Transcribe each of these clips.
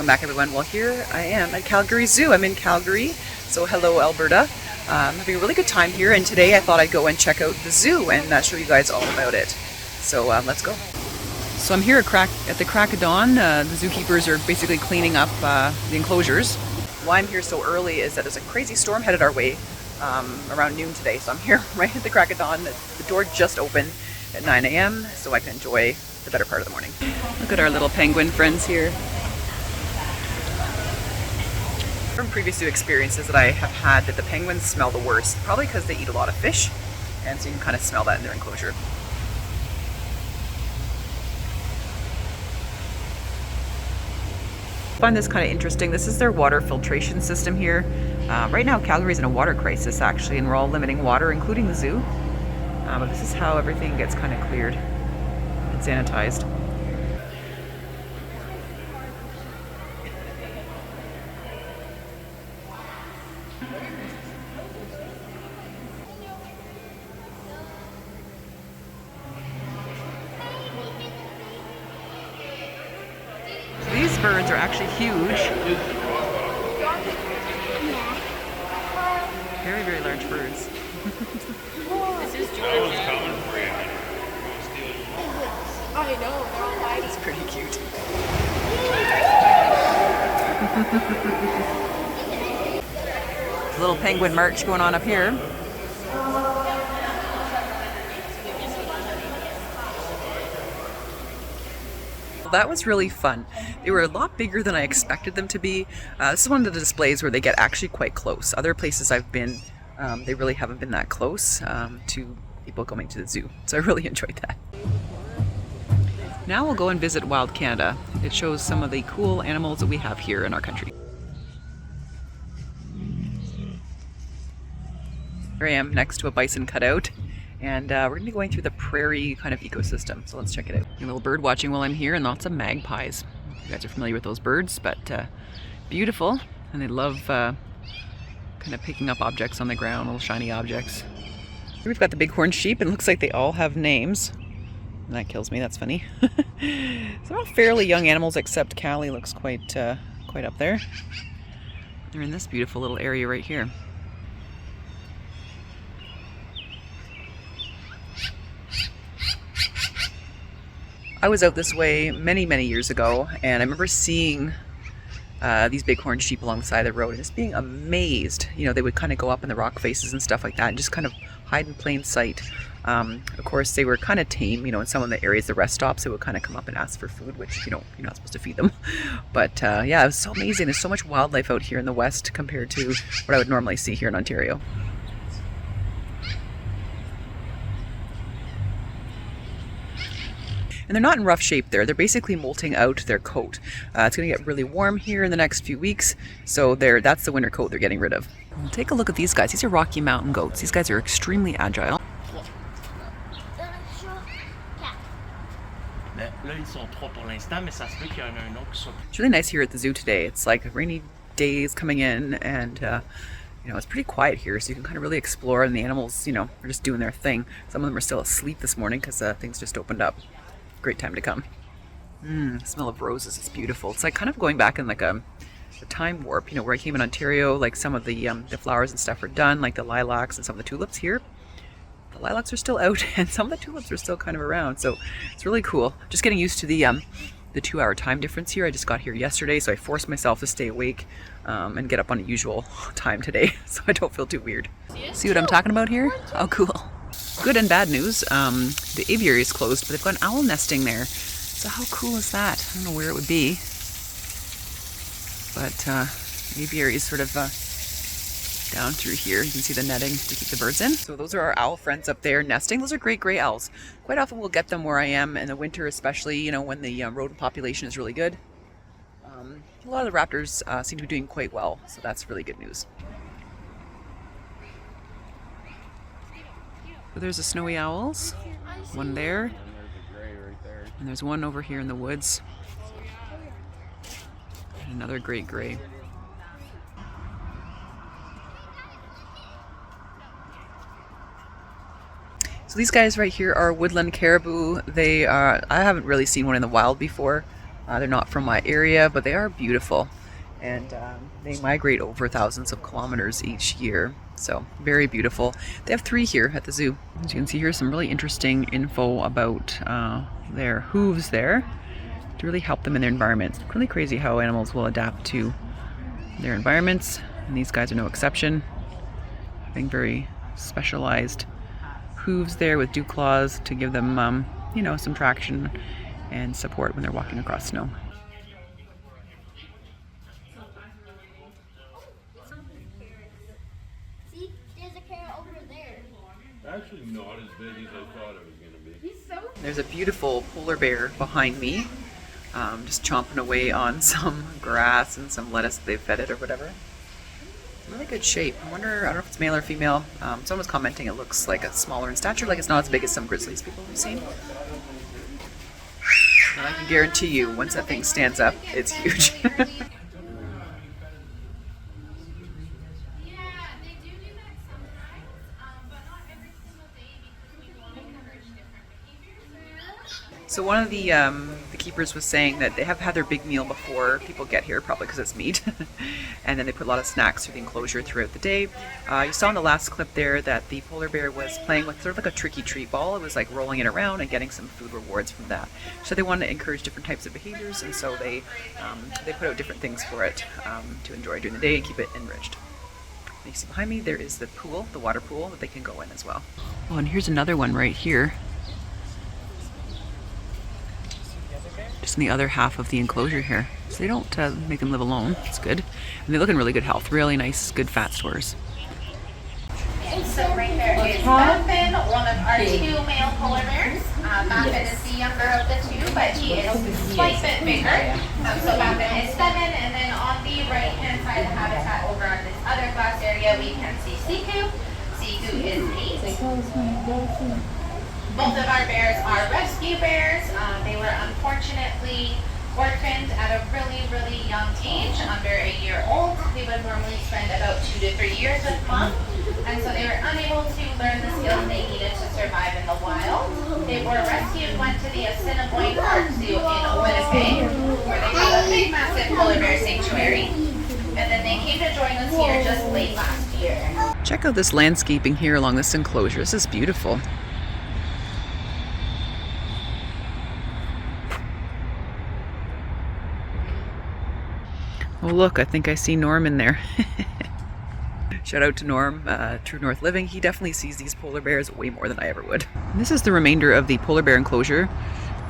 Welcome back, everyone. Well, here I am at Calgary Zoo. I'm in Calgary, so hello, Alberta. I'm having a really good time here, and today I thought I'd go and check out the zoo and show you guys all about it. So let's go. So I'm here at the crack of dawn. The zookeepers are basically cleaning up the enclosures. Why I'm here so early is that there's a crazy storm headed our way around noon today. So I'm here right at the crack of dawn. The door just opened at 9 a.m. so I can enjoy the better part of the morning. Look at our little penguin friends here. From previous zoo experiences that I have had, that the penguins smell the worst, probably because they eat a lot of fish, and so you can kind of smell that in their enclosure. I find this kind of interesting. This is their water filtration system here. Right now Calgary's in a water crisis actually, and we're all limiting water, including the zoo. But this is how everything gets kind of cleared and sanitized. These birds are actually huge. Very, very large birds. This is Georgia. I know, they're all white. It's pretty cute. Little penguin march going on up here. Well, that was really fun. They were a lot bigger than I expected them to be. This is one of the displays where they get actually quite close. Other places I've been, they really haven't been that close to people going to the zoo. So I really enjoyed that. Now we'll go and visit Wild Canada. It shows some of the cool animals that we have here in our country. Here I am next to a bison cutout, and we're going to be going through the prairie kind of ecosystem. So let's check it out. A little bird watching while I'm here, and lots of magpies. You guys are familiar with those birds, but beautiful, and they love kind of picking up objects on the ground, little shiny objects. Here we've got the bighorn sheep, and it looks like they all have names. And that kills me, that's funny. So they're all fairly young animals, except Callie looks quite up there. They're in this beautiful little area right here. I was out this way many, many years ago, and I remember seeing these bighorn sheep along the side of the road and just being amazed. You know, they would kind of go up in the rock faces and stuff like that and just kind of hide in plain sight. Of course, they were kind of tame, you know, in some of the areas, the rest stops, they would kind of come up and ask for food, which, you know, you're not supposed to feed them. But yeah, it was so amazing. There's so much wildlife out here in the West compared to what I would normally see here in Ontario. And they're not in rough shape there. They're basically molting out their coat. It's going to get really warm here in the next few weeks, so that's the winter coat they're getting rid of. Well, take a look at these guys. These are Rocky Mountain goats. These guys are extremely agile. It's really nice here at the zoo today. It's like a rainy day is coming in, and you know, it's pretty quiet here, so you can kind of really explore, and the animals, you know, are just doing their thing. Some of them are still asleep this morning because things just opened up. Great time to come. The smell of roses is beautiful. It's like kind of going back in like a time warp, you know, where I came in Ontario, like some of the flowers and stuff are done, like the lilacs and some of the tulips here. The lilacs are still out, and some of the tulips are still kind of around, so it's really cool. Just getting used to the 2-hour time difference here. I just got here yesterday, so I forced myself to stay awake and get up on a usual time today, so I don't feel too weird. See what I'm talking about here? Oh, cool. Good and bad news. The aviary is closed, but they've got an owl nesting there. So how cool is that? I don't know where it would be, but the aviary is sort of down through here. You can see the netting to keep the birds in. So those are our owl friends up there nesting. Those are great gray owls. Quite often we'll get them where I am in the winter, especially, you know, when the rodent population is really good. A lot of the raptors seem to be doing quite well, so that's really good news. So there's the snowy owls, one there, and there's one over here in the woods, and another great gray. So these guys right here are woodland caribou. They are, I haven't really seen one in the wild before. They're not from my area, but they are beautiful. And they migrate over thousands of kilometers each year. So very beautiful. They have 3 here at the zoo. As you can see here, some really interesting info about their hooves there to really help them in their environment. It's really crazy how animals will adapt to their environments, and these guys are no exception. Having very specialized hooves there with dew claws to give them, you know, some traction and support when they're walking across snow. See, there's a carrot over there. Actually not as big as I thought it was going to be. He's so There's a beautiful polar bear behind me, just chomping away on some grass and some lettuce they've fed it or whatever. Really good shape. I don't know if it's male or female. Someone was commenting it looks like it's smaller in stature, like it's not as big as some grizzlies people have seen. And I can guarantee you, once that thing stands up, it's huge. Yeah, they do that sometimes, but not every single day because we want to encourage different behaviors. So one of the keepers was saying that they have had their big meal before people get here, probably because it's meat, and then they put a lot of snacks through the enclosure throughout the day. You saw in the last clip there that the polar bear was playing with sort of like a tricky treat ball. It was like rolling it around and getting some food rewards from that. So they wanted to encourage different types of behaviors, and so they put out different things for it to enjoy during the day and keep it enriched. And you see behind me there is the pool, the water pool that they can go in as well. Oh, and here's another one right here. Just in the other half of the enclosure here. So they don't make them live alone. It's good. And they look in really good health. Really nice, good fat stores. So right there is Baffin, one of our 2 male polar bears. Baffin is the younger of the 2, but he is quite a bit bigger. So Baffin is 7, and then on the right-hand side of the habitat over on this other glass area, we can see Siku. Siku is 8. Both of our bears are rescue bears. They were unfortunately orphaned at a really, really young age, under a year old. They would normally spend about 2 to 3 years with mom, and so they were unable to learn the skills they needed to survive in the wild. They were rescued, went to the Assiniboine Park Zoo in Winnipeg, where they have a big, massive polar bear sanctuary, and then they came to join us here just late last year. Check out this landscaping here along this enclosure. This is beautiful. Oh look, I think I see Norm in there. Shout out to Norm, True North Living. He definitely sees these polar bears way more than I ever would. And this is the remainder of the polar bear enclosure.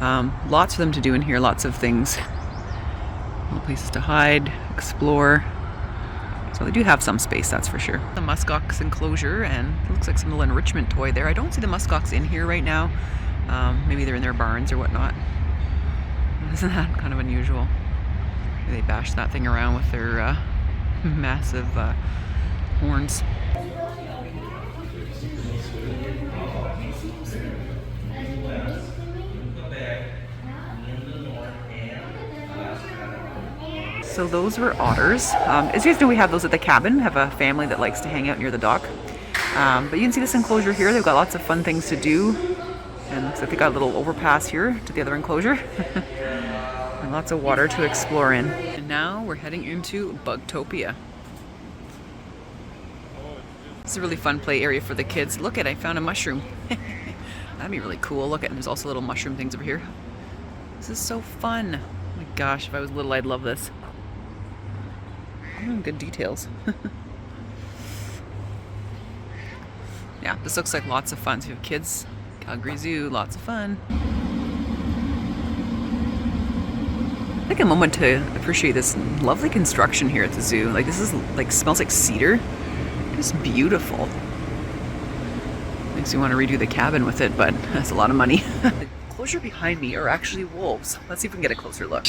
Lots for them to do in here, lots of things. Little places to hide, explore. So they do have some space, that's for sure. The muskox enclosure, and it looks like some little enrichment toy there. I don't see the muskox in here right now. Maybe they're in their barns or whatnot. Isn't that kind of unusual? They bash that thing around with their massive horns. So those were otters. As you guys know, we have those at the cabin. We have a family that likes to hang out near the dock. But you can see this enclosure here. They've got lots of fun things to do. And looks like they got a little overpass here to the other enclosure. And lots of water to explore in. And now we're heading into Bugtopia. This is a really fun play area for the kids. Look I found a mushroom. That'd be really cool. Look and there's also little mushroom things over here. This is so fun. Oh my gosh, if I was little, I'd love this. Good details. Yeah, this looks like lots of fun. So you have kids, Calgary Zoo, lots of fun. Take a moment to appreciate this lovely construction here at the zoo. Like this is like smells like cedar. It's beautiful. Makes me want to redo the cabin with it, but that's a lot of money. The enclosure behind me are actually wolves. Let's see if we can get a closer look.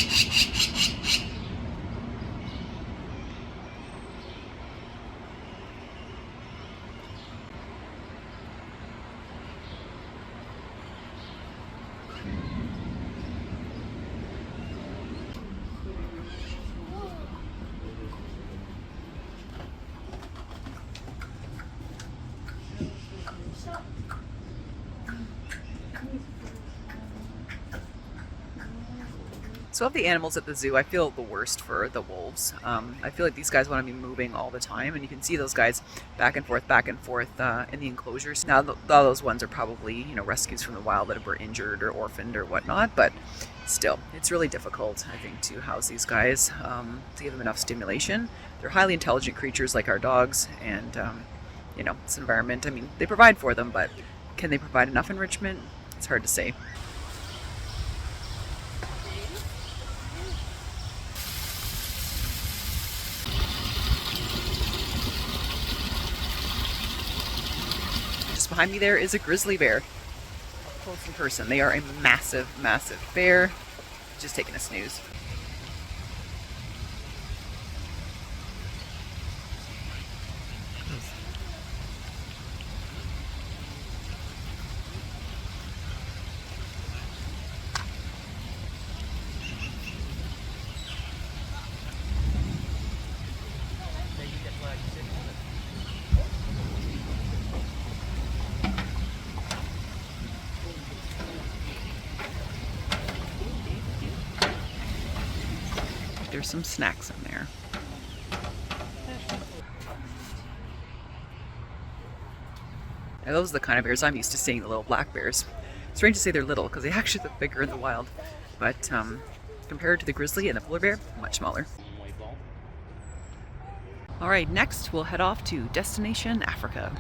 So of the animals at the zoo, I feel the worst for the wolves. I feel like these guys want to be moving all the time, and you can see those guys back and forth in the enclosures. Now, all those ones are probably, you know, rescues from the wild that were injured or orphaned or whatnot, but still, it's really difficult, I think, to house these guys, to give them enough stimulation. They're highly intelligent creatures like our dogs, and, you know, this environment, I mean, they provide for them, but can they provide enough enrichment? It's hard to say. Just behind me there is a grizzly bear. Close in person. They are a massive, massive bear. Just taking a snooze. There's some snacks in there. Now those are the kind of bears I'm used to seeing, the little black bears. Strange to say they're little because they actually look bigger in the wild, but compared to the grizzly and the polar bear, much smaller. All right, next we'll head off to Destination Africa.